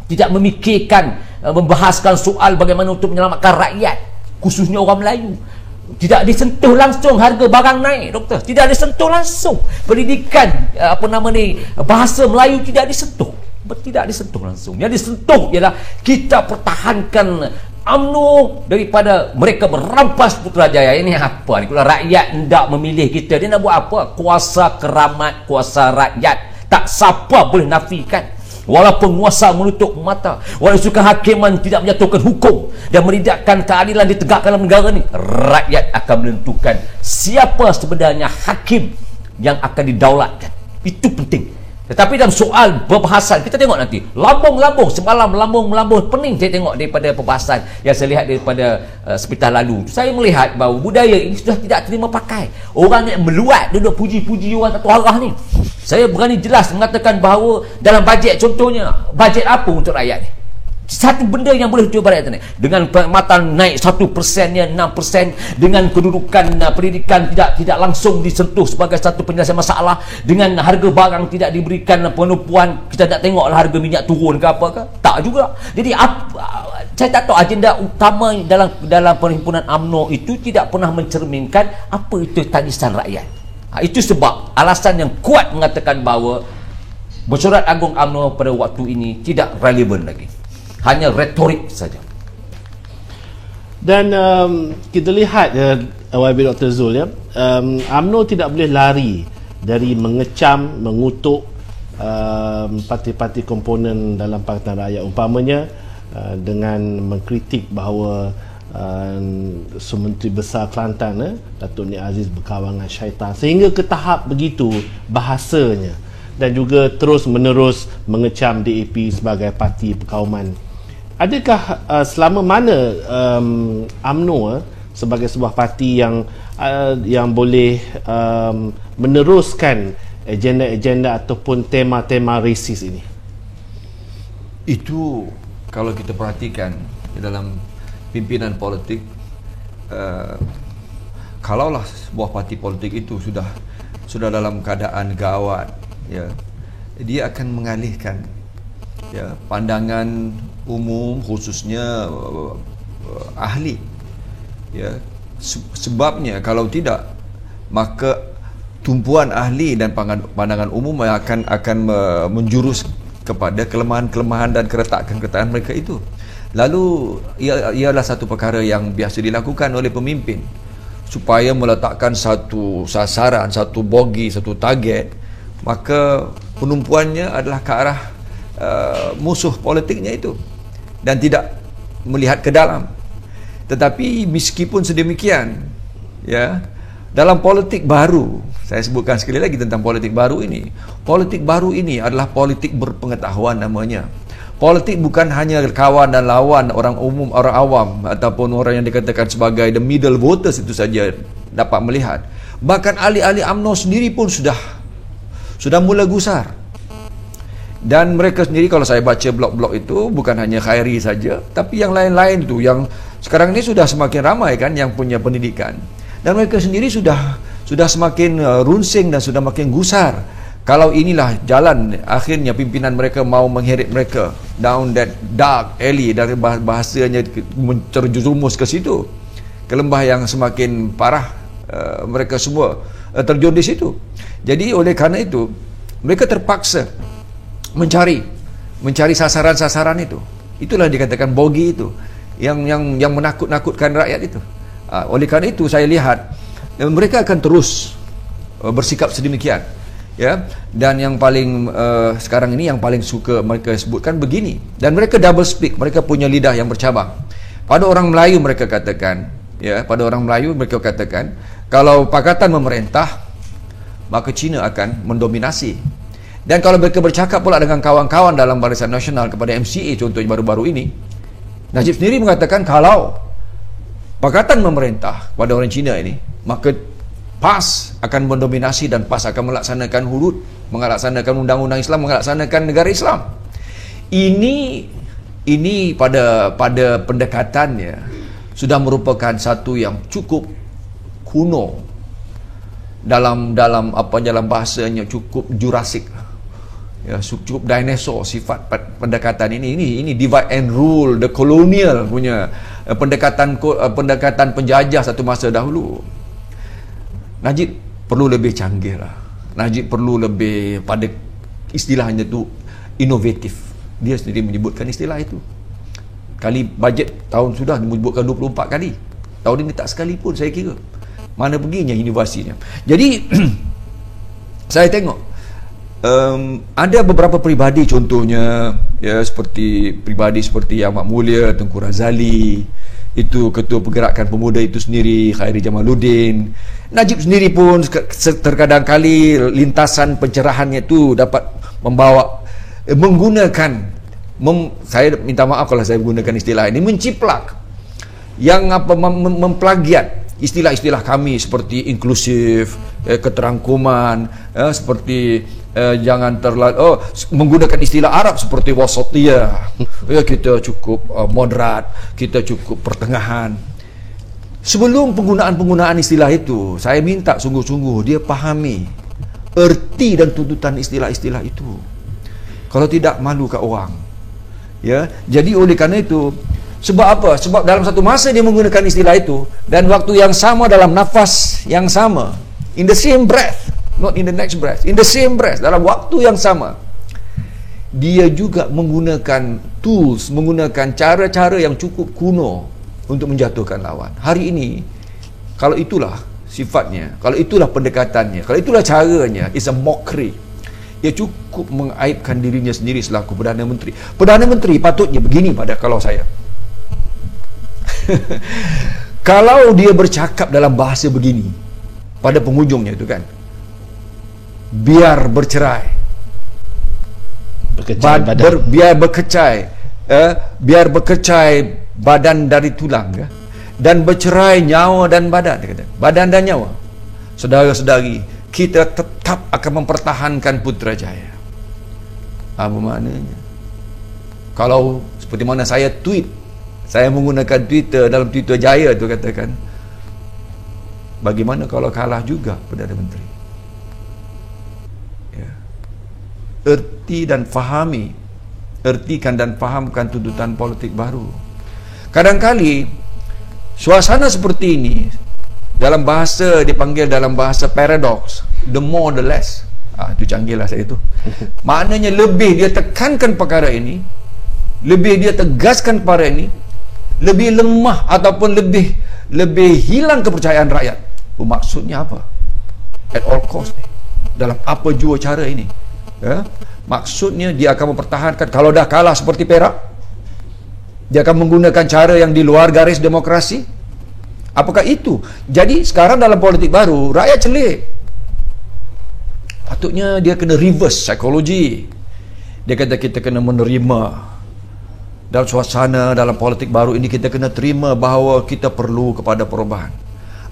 tidak memikirkan, membahaskan soal bagaimana untuk menyelamatkan rakyat, khususnya orang Melayu. Tidak disentuh langsung harga barang naik, doktor. Tidak disentuh langsung. Pendidikan bahasa Melayu tidak disentuh. Tidak disentuh langsung. Yang disentuh ialah kita pertahankan UMNO daripada mereka merampas Putrajaya. Ini apa ni? Kalau rakyat hendak memilih kita, dia nak buat apa? Kuasa keramat, kuasa rakyat. Tak siapa boleh nafikan. Walaupun penguasa menutup mata, walaupun kehakiman tidak menjatuhkan hukum dan menidakkan keadilan ditegakkan dalam negara ni, rakyat akan menentukan siapa sebenarnya hakim yang akan didaulatkan. Itu penting. Tetapi dalam soal perbahasan, kita tengok nanti lambung-lambung, semalam lambung-lambung pening saya tengok daripada perbahasan yang saya lihat daripada sepetal lalu. Saya melihat bahawa budaya ini sudah tidak terima pakai. Orang yang meluat duduk puji-puji orang tak tahu arah ni. Saya berani jelas mengatakan bahawa dalam bajet, contohnya bajet apa untuk rakyat ni? Satu benda yang boleh cuba rakyat ni, dengan perkhidmatan naik 1%, 6%, dengan kedudukan pendidikan tidak langsung disentuh sebagai satu penyelesaian masalah, dengan harga barang tidak diberikan penipuan. Kita tak tengoklah harga minyak turun ke apa ke, tak juga. Jadi saya tak tahu agenda utama dalam perhimpunan UMNO itu tidak pernah mencerminkan apa itu tangisan rakyat. Itu sebab alasan yang kuat mengatakan bahawa Bersurat Agung UMNO pada waktu ini tidak relevan lagi, hanya retorik saja. Dan kita lihat YB Dr. Zul, ya, UMNO tidak boleh lari dari mengecam, mengutuk parti-parti komponen dalam Pakatan Rakyat, umpamanya dengan mengkritik bahawa Menteri Besar Kelantan Datuk Nik Aziz berkawan dengan syaitan, sehingga ke tahap begitu bahasanya, dan juga terus menerus mengecam DAP sebagai parti perkauman. Adakah selama mana UMNO sebagai sebuah parti yang boleh meneruskan agenda-agenda ataupun tema-tema rasis ini? Itu kalau kita perhatikan dalam pimpinan politik, kalaulah sebuah parti politik itu sudah dalam keadaan gawat, ya, dia akan mengalihkan, ya, pandangan umum, khususnya ahli, ya. Sebabnya kalau tidak, maka tumpuan ahli dan pandangan umum akan menjurus kepada kelemahan-kelemahan dan keretakan-keretakan mereka itu. Lalu ialah satu perkara yang biasa dilakukan oleh pemimpin supaya meletakkan satu sasaran, satu bogi, satu target, maka penumpuannya adalah ke arah musuh politiknya itu dan tidak melihat ke dalam. Tetapi meskipun sedemikian, ya, dalam politik baru, saya sebutkan sekali lagi tentang politik baru ini. Politik baru ini adalah politik berpengetahuan namanya. Politik bukan hanya kawan dan lawan orang umum, orang awam ataupun orang yang dikatakan sebagai the middle voters itu saja dapat melihat. Bahkan ahli-ahli UMNO sendiri pun sudah mula gusar. Dan mereka sendiri, kalau saya baca blog-blog itu, bukan hanya Khairi saja, tapi yang lain-lain tu yang sekarang ini sudah semakin ramai kan yang punya pendidikan. Dan mereka sendiri sudah semakin runsing dan sudah makin gusar. Kalau inilah jalan akhirnya pimpinan mereka mau mengheret mereka down that dark alley, dari bahasanya terjerumus ke situ, ke lembah yang semakin parah, mereka semua terjun di situ. Jadi oleh kerana itu mereka terpaksa mencari sasaran-sasaran itu. Itulah dikatakan bogi itu yang menakut-nakutkan rakyat itu. Oleh kerana itu saya lihat mereka akan terus bersikap sedemikian, ya. Dan yang paling sekarang ini yang paling suka mereka sebutkan begini, dan mereka double speak, mereka punya lidah yang bercabang. Pada orang Melayu mereka katakan, ya, kalau Pakatan memerintah, maka Cina akan mendominasi. Dan kalau mereka bercakap pula dengan kawan-kawan dalam Barisan Nasional kepada MCA, contohnya baru-baru ini, Najib sendiri mengatakan kalau Pakatan memerintah pada orang Cina ini, maka PAS akan mendominasi dan PAS akan melaksanakan hurud, melaksanakan undang-undang Islam, melaksanakan negara Islam. Ini pada pendekatannya sudah merupakan satu yang cukup kuno, dalam bahasanya cukup Jurassik, Ya, cukup dinosaur sifat pendekatan ini divide and rule, the colonial punya pendekatan penjajah satu masa dahulu. Najib perlu lebih canggih lah. Najib perlu lebih pada istilahnya tu inovatif. Dia sendiri menyebutkan istilah itu. Kali bajet tahun sudah menyebutkan 24 kali. Tahun ini tak sekali pun saya kira. Mana perginya inovasinya. Jadi saya tengok ada beberapa peribadi, contohnya ya seperti peribadi seperti Yang Amat Mulia Tengku Razali, itu ketua pergerakan pemuda itu sendiri Khairi Jamaluddin. Najib sendiri pun terkadang kali lintasan pencerahannya itu dapat membawa menggunakan saya minta maaf kalau saya menggunakan istilah ini, menciplak yang memplagiat istilah-istilah kami seperti inklusif, keterangkuman, seperti jangan terlalu menggunakan istilah Arab seperti wasatiyah. Ya, kita cukup moderat, kita cukup pertengahan. Sebelum penggunaan istilah itu, saya minta sungguh-sungguh dia pahami erti dan tuntutan istilah-istilah itu. Kalau tidak, malu kat orang. Ya, jadi oleh kerana itu, sebab apa? Sebab dalam satu masa dia menggunakan istilah itu, dan waktu yang sama dalam nafas yang sama, in the same breath, not in the next breath, in the same breath, dalam waktu yang sama, dia juga menggunakan tools, menggunakan cara-cara yang cukup kuno untuk menjatuhkan lawan. Hari ini, kalau itulah sifatnya, kalau itulah pendekatannya, kalau itulah caranya, it's a mockery. Dia cukup mengaibkan dirinya sendiri selaku Perdana Menteri. Perdana Menteri patutnya begini pada kalau saya. Kalau dia bercakap dalam bahasa begini pada penghujungnya itu kan, biar bercerai, biar berkecai badan dari tulang, dan bercerai nyawa dan badan, dia kata, badan dan nyawa. Saudara-saudari, kita tetap akan mempertahankan Putrajaya. Apa maknanya? Kalau seperti mana saya tweet, saya menggunakan Twitter, dalam Twitter Jaya tu katakan, bagaimana kalau kalah juga Perdana Menteri? Ya. Ertikan dan fahamkan tuntutan politik baru. Kadang-kali suasana seperti ini dalam bahasa dipanggil dalam bahasa paradox, the more the less. Itu canggih lah saya tu. Maknanya lebih dia tekankan perkara ini, lebih dia tegaskan perkara ini, lebih lemah ataupun lebih hilang kepercayaan rakyat. Maksudnya apa? At all cost ni, dalam apa jua cara ini, ya? Maksudnya dia akan mempertahankan. Kalau dah kalah seperti Perak, dia akan menggunakan cara yang di luar garis demokrasi. Apakah itu? Jadi sekarang dalam politik baru, rakyat celik. Patutnya dia kena reverse psikologi. Dia kata kita kena menerima dalam suasana dalam politik baru ini, kita kena terima bahawa kita perlu kepada perubahan.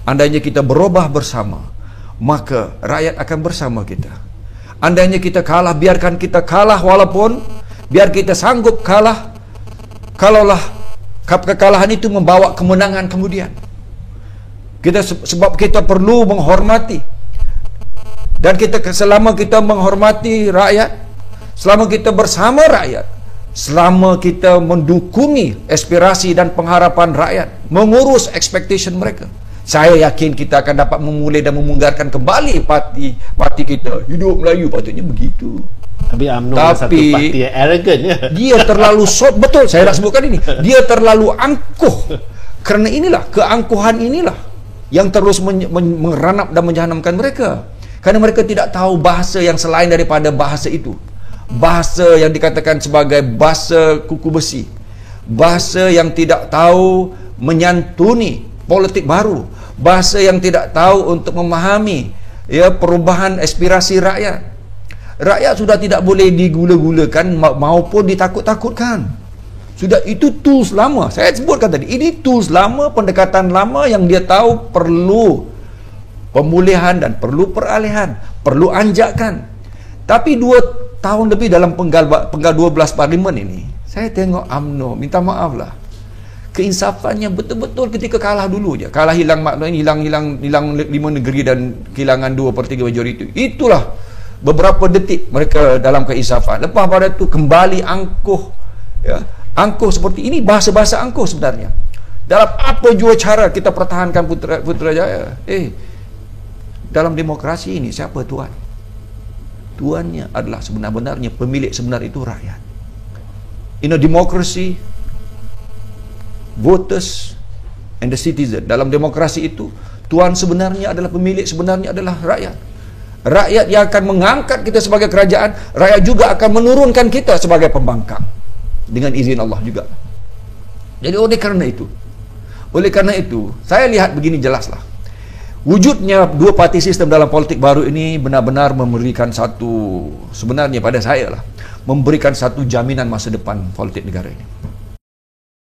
Andainya kita berubah bersama, maka rakyat akan bersama kita. Andainya kita kalah, biarkan kita kalah, walaupun biar kita sanggup kalah, kalaulah kekalahan itu membawa kemenangan kemudian. Sebab kita perlu menghormati, dan selama kita menghormati rakyat, selama kita bersama rakyat, selama kita mendukungi aspirasi dan pengharapan rakyat, mengurus expectation mereka, saya yakin kita akan dapat memulai dan memunggarkan kembali parti kita. Hidup Melayu, patutnya begitu. Tapi UMNO satu parti yang arrogant ya. Dia terlalu betul, saya nak sebutkan ini. Dia terlalu angkuh. Kerana inilah, keangkuhan inilah yang terus meranap dan menjahanamkan mereka. Kerana mereka tidak tahu bahasa yang selain daripada bahasa itu. Bahasa yang dikatakan sebagai bahasa kuku besi. Bahasa yang tidak tahu menyantuni politik baru. Bahasa yang tidak tahu untuk memahami perubahan aspirasi rakyat. Rakyat sudah tidak boleh digula-gulakan maupun ditakut-takutkan. Sudah, itu tools lama. Saya sebutkan tadi, ini tools lama, pendekatan lama yang dia tahu perlu pemulihan dan perlu peralihan, perlu anjakan. Tapi 2 tahun lebih dalam penggal 12 parlimen ini, saya tengok UMNO, minta maaf lah, keinsafannya betul-betul ketika kalah dulu je. Kalah hilang makna ini, hilang 5 negeri dan kehilangan 2/3 majoriti. Itulah beberapa detik mereka dalam keinsafan. Lepas pada itu kembali angkuh, ya. Angkuh seperti ini, bahasa-bahasa angkuh sebenarnya. Dalam apa jua cara kita pertahankan Putrajaya. Dalam demokrasi ini siapa tuan? Tuannya adalah sebenar-benarnya, pemilik sebenar itu rakyat. In a democracy, voters and the citizen. Dalam demokrasi itu, tuan sebenarnya adalah, pemilik sebenarnya adalah rakyat. Rakyat yang akan mengangkat kita sebagai kerajaan, rakyat juga akan menurunkan kita sebagai pembangkang dengan izin Allah juga. Jadi oleh karena itu saya lihat begini jelaslah, wujudnya dua parti sistem dalam politik baru ini benar-benar memberikan satu, sebenarnya pada saya lah, memberikan satu jaminan masa depan politik negara ini.